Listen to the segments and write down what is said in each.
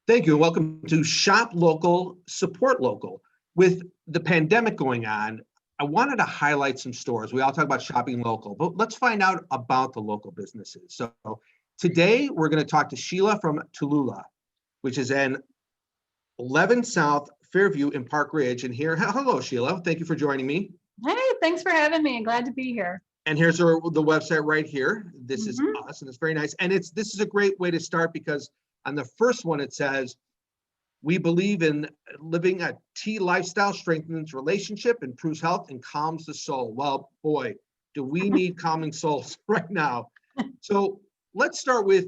Thank you, and welcome to Shop Local, Support Local. With the pandemic going on, I wanted to highlight some stores. We all talk about shopping local, but let's find out about the local businesses. So today we're going to talk to Sheila from TeaLula, which is in 11 South Fairview in Park Ridge. And here, hello, Sheila. Thank you for joining me. Hey, thanks for having me. I'm glad to be here. And here's the website right here. This is us, and it's very nice. And this is a great way to start because on the first one, it says, we believe in living a tea lifestyle, strengthens relationship, improves health, and calms the soul. Well, boy, do we need calming souls right now. So let's start with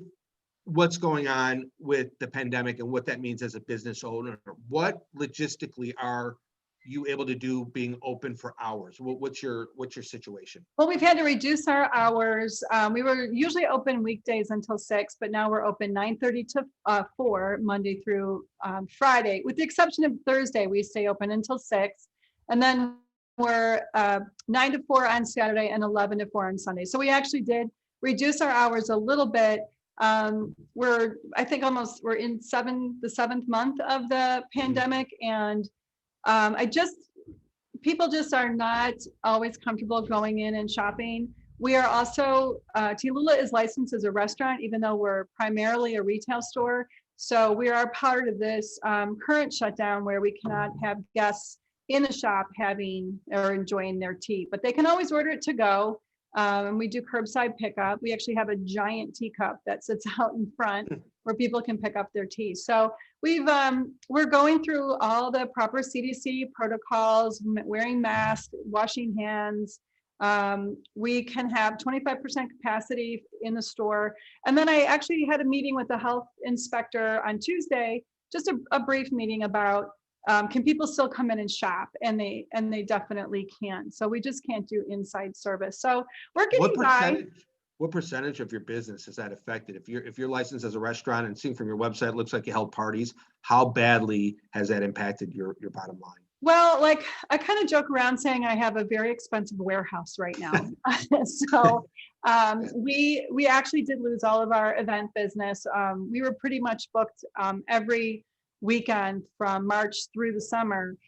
what's going on with the pandemic and what that means as a business owner. What logistically are you able to do being open for hours? What's your situation? Well, we've had to reduce our hours. We were usually open weekdays until 6, but now we're open 9:30 to 4, Monday through Friday. With the exception of Thursday, we stay open until 6. And then we're 9 to 4 on Saturday and 11 to 4 on Sunday. So we actually did reduce our hours a little bit. We're in the 7th month of the pandemic, and people just are not always comfortable going in and shopping. We are also, TeaLula is licensed as a restaurant, even though we're primarily a retail store. So we are part of this current shutdown where we cannot have guests in the shop having or enjoying their tea, but they can always order it to go. And we do curbside pickup. We actually have a giant teacup that sits out in front where people can pick up their tea. So we're going through all the proper CDC protocols, wearing masks, washing hands. We can have 25% capacity in the store. And then I actually had a meeting with the health inspector on Tuesday, just a brief meeting about can people still come in and shop? And they definitely can. So we just can't do inside service. So we're getting by. What percentage of your business is that affected? If you're licensed as a restaurant and seeing from your website, it looks like you held parties. How badly has that impacted your bottom line? Well, like I kind of joke around saying I have a very expensive warehouse right now. So we actually did lose all of our event business. We were pretty much booked every weekend from March through the summer.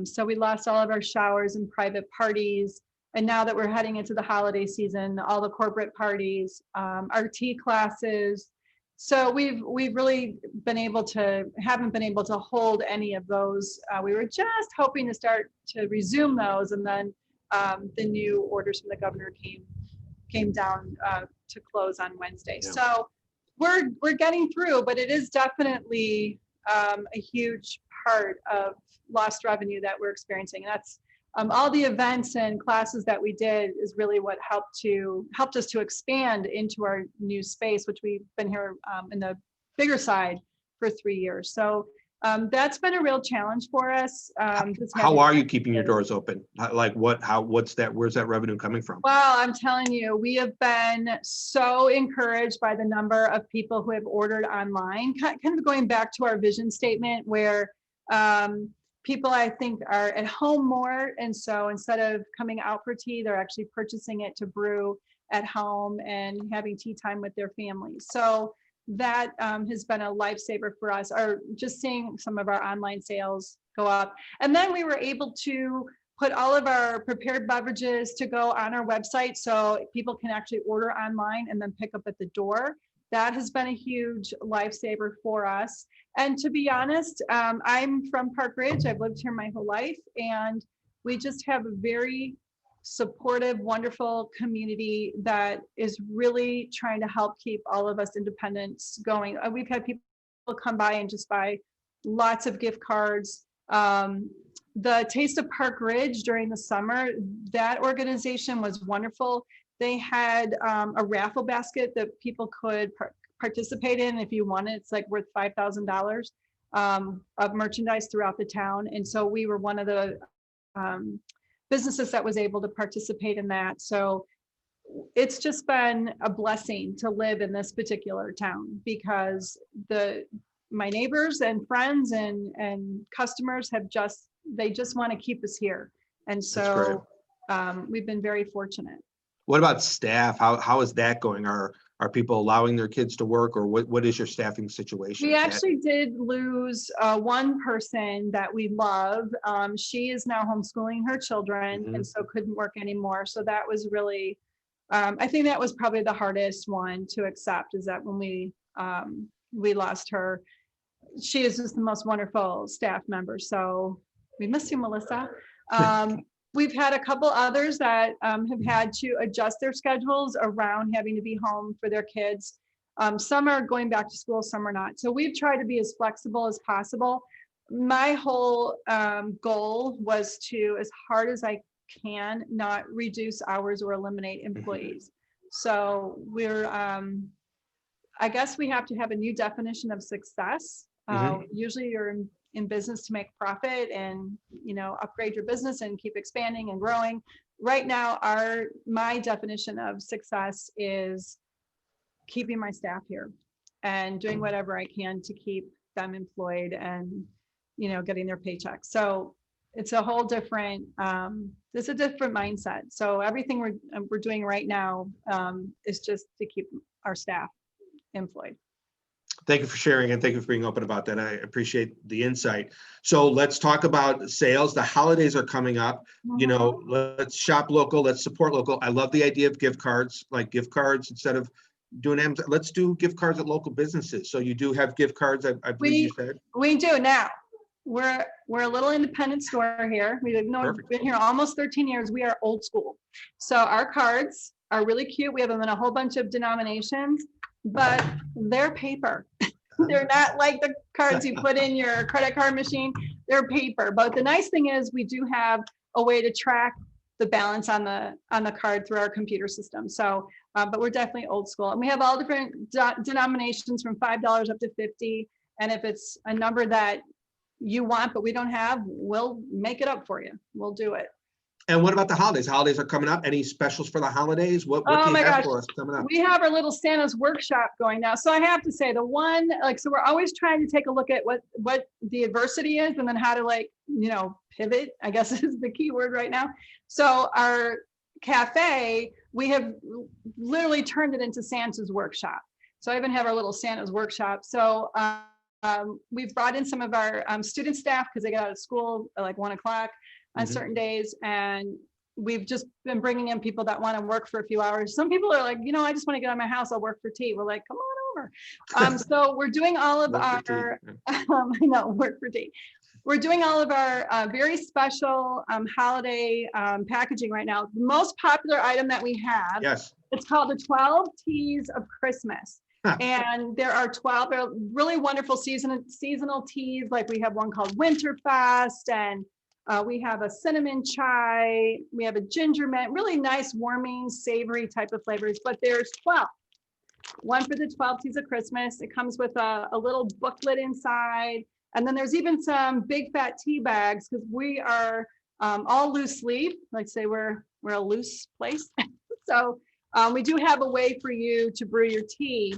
So we lost all of our showers and private parties. And now that we're heading into the holiday season, all the corporate parties, our tea classes. So we've really haven't been able to hold any of those. We were just hoping to start to resume those, and then the new orders from the governor came down to close on Wednesday. Yeah. So we're getting through, but it is definitely a huge part of lost revenue that we're experiencing. And that's all the events and classes that we did is really what helped us to expand into our new space, which we've been here in the bigger side for 3 years. So that's been a real challenge for us. How are you keeping your doors open? Where's that revenue coming from? Well, I'm telling you, we have been so encouraged by the number of people who have ordered online, kind of going back to our vision statement where people, I think, are at home more. And so instead of coming out for tea, they're actually purchasing it to brew at home and having tea time with their families. So that has been a lifesaver for us, or just seeing some of our online sales go up. And then we were able to put all of our prepared beverages to go on our website so people can actually order online and then pick up at the door. That has been a huge lifesaver for us. And to be honest, I'm from Park Ridge. I've lived here my whole life, and we just have a very supportive, wonderful community that is really trying to help keep all of us independents going. We've had people come by and just buy lots of gift cards. The Taste of Park Ridge during the summer, that organization was wonderful. They had a raffle basket that people could participate in if you won it. It's like worth $5,000 of merchandise throughout the town. And so we were one of the businesses that was able to participate in that. So it's just been a blessing to live in this particular town because my neighbors and friends and customers they just want to keep us here. And so we've been very fortunate. What about staff? How is that going? Are Are people allowing their kids to work, or what is your staffing situation? We actually did lose one person that we love. She is now homeschooling her children and so couldn't work anymore. So that was really, I think that was probably the hardest one to accept, is that when we lost her. She is just the most wonderful staff member. So we miss you, Melissa. We've had a couple others that have had to adjust their schedules around having to be home for their kids. Some are going back to school, some are not. So we've tried to be as flexible as possible. My whole goal was to, as hard as I can, not reduce hours or eliminate employees. So we're, I guess we have to have a new definition of success. Usually you're in business to make profit and, you know, upgrade your business and keep expanding and growing. Right now, my definition of success is keeping my staff here and doing whatever I can to keep them employed and, you know, getting their paychecks. So it's a whole different, it's a different mindset. So everything we're doing right now is just to keep our staff employed. Thank you for sharing, and thank you for being open about that. I appreciate the insight. So let's talk about sales. The holidays are coming up. You know, let's shop local, let's support local. I love the idea of gift cards, like gift cards instead of doing Amazon. Let's do gift cards at local businesses. So you do have gift cards, I believe you said? We do now. We're a little independent store here. We've been here almost 13 years. We are old school. So our cards are really cute. We have them in a whole bunch of denominations, but they're paper. They're not like the cards you put in your credit card machine. They're paper. But the nice thing is we do have a way to track the balance on the card through our computer system. So, but we're definitely old school. And we have all different denominations from $5 up to $50. And if it's a number that you want, but we don't have, we'll make it up for you. We'll do it. And what about the holidays? Holidays are coming up. Any specials for the holidays? What do you have for us coming up? We have our little Santa's workshop going now. So I have to say so we're always trying to take a look at what the adversity is and then how to pivot, I guess is the key word right now. So our cafe, we have literally turned it into Santa's workshop. So I even have our little Santa's workshop. So we've brought in some of our student staff because they get out of school at like 1 o'clock on certain days. And we've just been bringing in people that want to work for a few hours. Some people are like, I just want to get out of my house. I'll work for tea. We're like, come on over. So we're doing all of our, work for tea. We're doing all of our very special holiday packaging right now. The most popular item that we have, it's called the 12 Teas of Christmas. And there are 12 really wonderful seasonal teas. Like we have one called Winterfest, and we have a cinnamon chai. We have a ginger mint, really nice, warming, savory type of flavors. But there's 12. One for the 12 Teas of Christmas. It comes with a little booklet inside. And then there's even some big fat tea bags because we are all loose leaf. Like say we're a loose place. So we do have a way for you to brew your tea,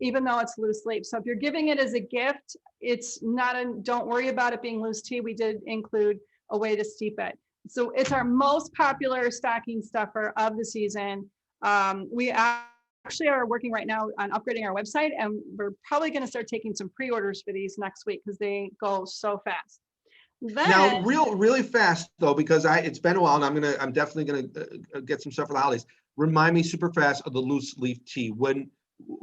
even though it's loose leaf. So if you're giving it as a gift, it's not don't worry about it being loose tea. We did include a way to steep it. So it's our most popular stocking stuffer of the season. We actually are working right now on upgrading our website, and we're probably going to start taking some pre-orders for these next week because they go so fast. Now, really fast though, because it's been a while, and I'm definitely gonna get some stuff for the holidays. Remind me super fast of the loose leaf tea.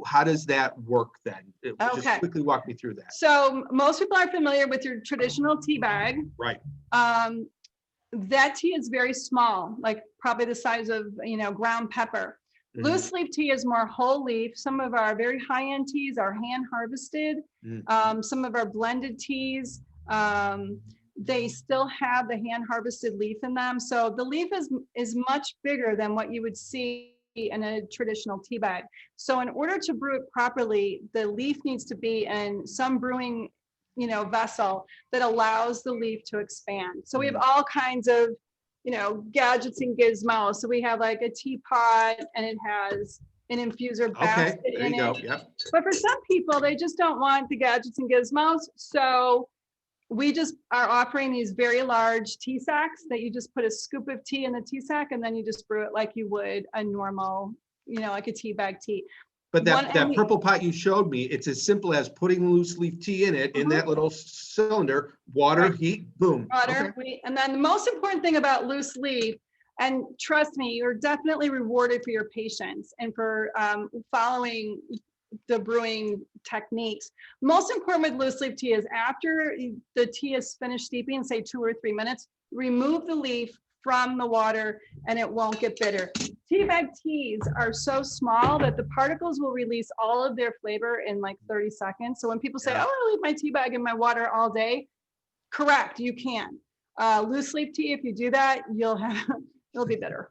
How does that work then? Just quickly walk me through that. So most people are familiar with your traditional tea bag. Right. That tea is very small, like probably the size of ground pepper. Loose leaf tea is more whole leaf. Some of our very high-end teas are hand harvested. Some of our blended teas, they still have the hand harvested leaf in them. So the leaf is much bigger than what you would see in a traditional tea bag. So in order to brew it properly, the leaf needs to be in some brewing, vessel that allows the leaf to expand. So we have all kinds of, gadgets and gizmos. So we have like a teapot and it has an infuser basket in it. Yep. But for some people, they just don't want the gadgets and gizmos. So we just are offering these very large tea sacks that you just put a scoop of tea in the tea sack and then you just brew it like you would a normal like a tea bag tea. But that purple pot you showed me, it's as simple as putting loose leaf tea in it, in that little cylinder, water, heat, boom. Water, and then the most important thing about loose leaf, and trust me, you're definitely rewarded for your patience and for following the brewing techniques. Most important with loose leaf tea is after the tea is finished steeping, say 2 or 3 minutes, remove the leaf from the water and it won't get bitter. Tea bag teas are so small that the particles will release all of their flavor in like 30 seconds. So when people say, oh, I leave my tea bag in my water all day, correct, you can. Loose leaf tea, if you do that, it'll be bitter.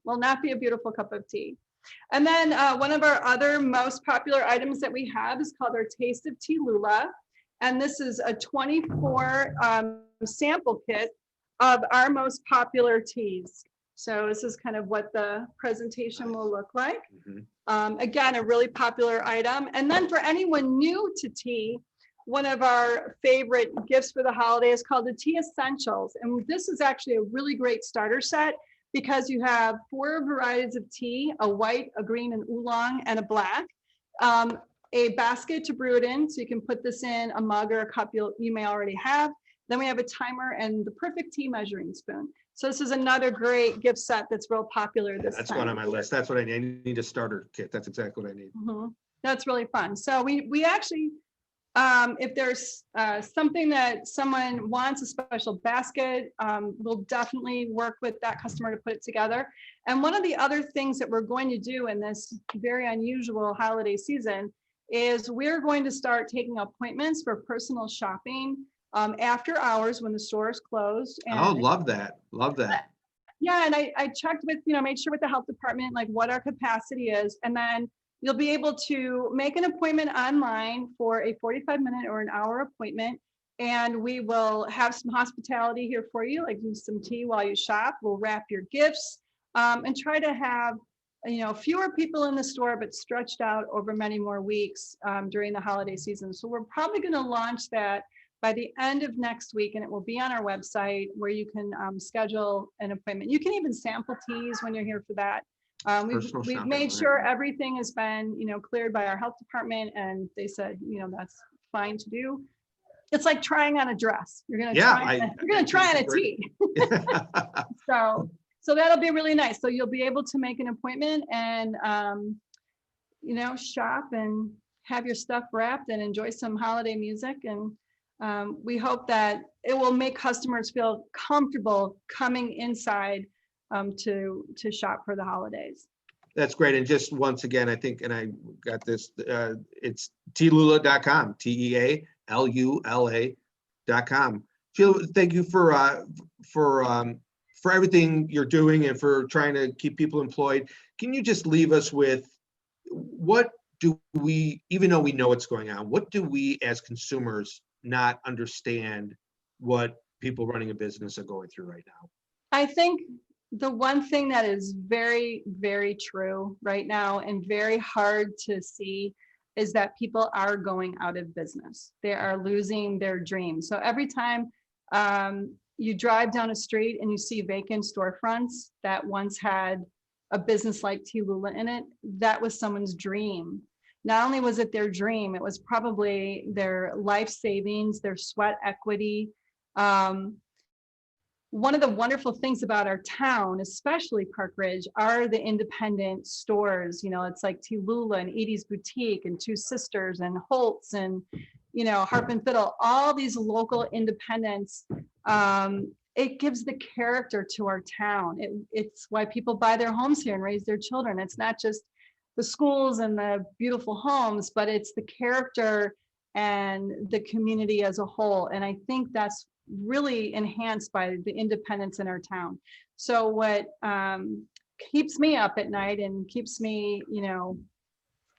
Will not be a beautiful cup of tea. And then one of our other most popular items that we have is called our Taste of TeaLula. And this is a 24 sample kit of our most popular teas. So this is kind of what the presentation will look like. Again, a really popular item. And then for anyone new to tea, one of our favorite gifts for the holiday is called the Tea Essentials. And this is actually a really great starter set because you have 4 varieties of tea, a white, a green, an oolong, and a black. A basket to brew it in, so you can put this in a mug or a cup you may already have. Then we have a timer and the perfect tea measuring spoon. So this is another great gift set that's real popular this time. That's one on my list. That's what I need. I need a starter kit. That's exactly what I need. That's really fun. So we actually, if there's something that someone wants, a special basket, we'll definitely work with that customer to put it together. And one of the other things that we're going to do in this very unusual holiday season is we're going to start taking appointments for personal shopping after hours when the store is closed. And oh, love that. Love that. Yeah, and I checked with, made sure with the health department, like what our capacity is. And then you'll be able to make an appointment online for a 45-minute or an hour appointment. And we will have some hospitality here for you, like do some tea while you shop. We'll wrap your gifts and try to have, fewer people in the store, but stretched out over many more weeks during the holiday season. So we're probably going to launch that by the end of next week, and it will be on our website where you can schedule an appointment. You can even sample teas when you're here for that. We've made sure everything has been, cleared by our health department, and they said, that's fine to do. It's like trying on a dress. You're gonna try on a tea. So that'll be really nice. So you'll be able to make an appointment and shop and have your stuff wrapped and enjoy some holiday music. And we hope that it will make customers feel comfortable coming inside to shop for the holidays. That's great. And just once again, I think, and I got this, it's TeaLula.com, TeaLula.com. Sheila, thank you for everything you're doing and for trying to keep people employed. Can you just leave us with what do we, even though we know what's going on, what do we as consumers not understand what people running a business are going through right now? I think the one thing that is very, very true right now and very hard to see is that people are going out of business. They are losing their dreams. So every time you drive down a street and you see vacant storefronts that once had a business like TeaLula in it, that was someone's dream. Not only was it their dream, it was probably their life savings, their sweat equity. One of the wonderful things about our town, especially Park Ridge, are the independent stores. It's like TeaLula and Edie's Boutique and Two Sisters and Holtz and, Harp and Fiddle, all these local independents. It gives the character to our town. It's why people buy their homes here and raise their children. It's not just the schools and the beautiful homes, but it's the character and the community as a whole. And I think that's really enhanced by the independence in our town. So what keeps me up at night and keeps me,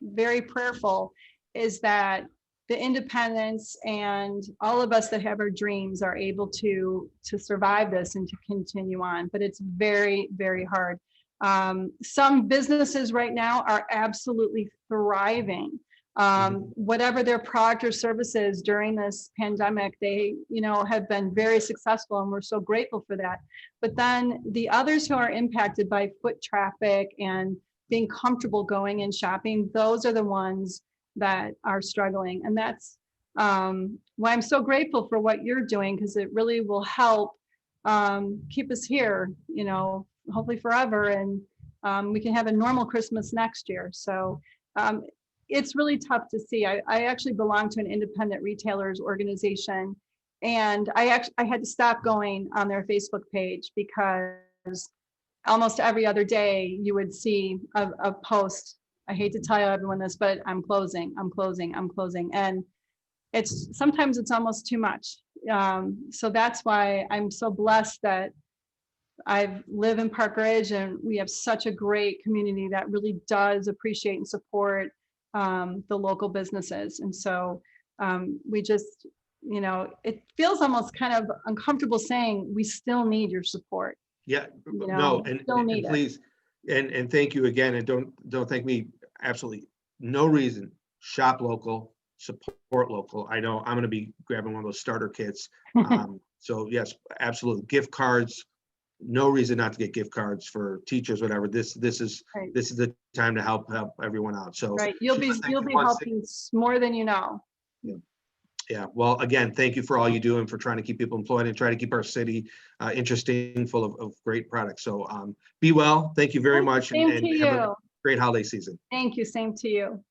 very prayerful is that the independents and all of us that have our dreams are able to survive this and to continue on. But it's very, very hard. Some businesses right now are absolutely thriving. Whatever their product or services during this pandemic, they, have been very successful, and we're so grateful for that. But then the others who are impacted by foot traffic and being comfortable going and shopping, those are the ones that are struggling. And that's why I'm so grateful for what you're doing, because it really will help keep us here, you know, hopefully forever. And we can have a normal Christmas next year. So it's really tough to see. I actually belong to an independent retailers organization, and I had to stop going on their Facebook page because almost every other day you would see a post. I hate to tell everyone this, but I'm closing, I'm closing, I'm closing. And sometimes it's almost too much. So that's why I'm so blessed that I live in Park Ridge, and we have such a great community that really does appreciate and support the local businesses. And so we just, you know, it feels almost kind of uncomfortable saying we still need your support. Yeah, You no, know, and still need it. please, and thank you again, and don't thank me. Absolutely no reason. Shop local, support local. I know I'm going to be grabbing one of those starter kits. So yes, absolutely. Gift cards. No reason not to get gift cards for teachers, whatever. This is Right. this is the time to help everyone out. So Right, you'll be helping more than you know. yeah. Well, again, thank you for all you do and for trying to keep people employed and try to keep our city interesting, full of great products. So be well. Thank you very much, Same and to have a you. great holiday season. Thank you. Same to you.